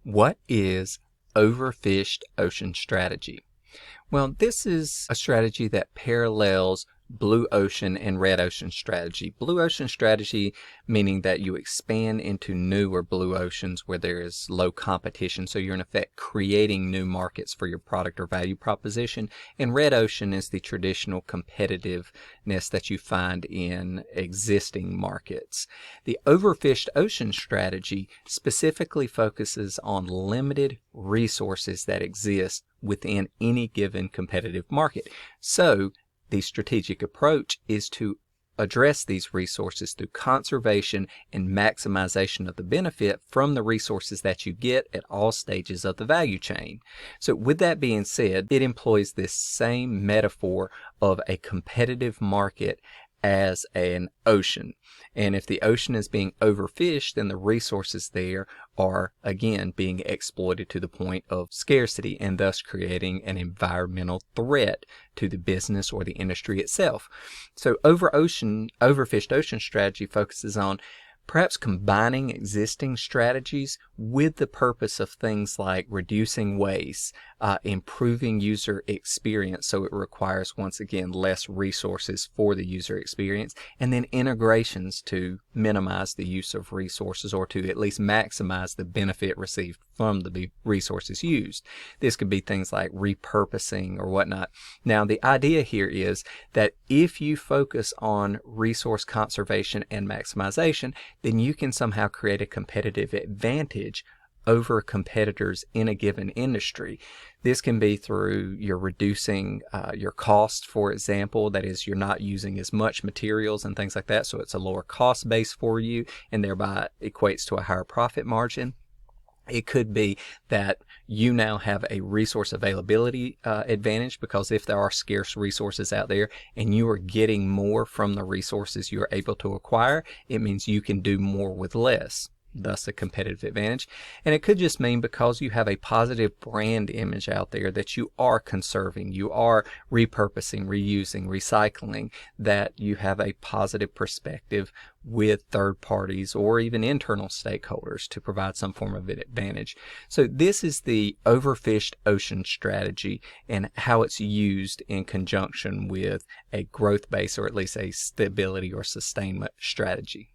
What is overfished ocean strategy? Well, this is a strategy that parallels blue ocean and red ocean strategy. Blue ocean strategy meaning that you expand into new or blue oceans where there is low competition. So you're in effect creating new markets for your product or value proposition. And red ocean is the traditional competitiveness that you find in existing markets. The overfished ocean strategy specifically focuses on limited resources that exist within any given competitive market. So the strategic approach is to address these resources through conservation and maximization of the benefit from the resources that you get at all stages of the value chain. So with that being said, it employs this same metaphor of a competitive market as an ocean. And if the ocean is being overfished, then the resources there are again being exploited to the point of scarcity and thus creating an environmental threat to the business or the industry itself. So overfished ocean strategy focuses on perhaps combining existing strategies with the purpose of things like reducing waste, improving user experience, so it requires, once again, less resources for the user experience, and then integrations to minimize the use of resources or to at least maximize the benefit received from the resources used. This could be things like repurposing or whatnot. Now, the idea here is that if you focus on resource conservation and maximization, then you can somehow create a competitive advantage over competitors in a given industry. This can be through you're reducing your cost, for example. That is, you're not using as much materials and things like that, so it's a lower cost base for you and thereby equates to a higher profit margin. It could be that you now have a resource availability advantage, because if there are scarce resources out there and you are getting more from the resources you are able to acquire, it means you can do more with less, thus a competitive advantage. And it could just mean because you have a positive brand image out there that you are conserving, you are repurposing, reusing, recycling, that you have a positive perspective with third parties or even internal stakeholders to provide some form of advantage. So this is the overfished ocean strategy and how it's used in conjunction with a growth base, or at least a stability or sustainment strategy.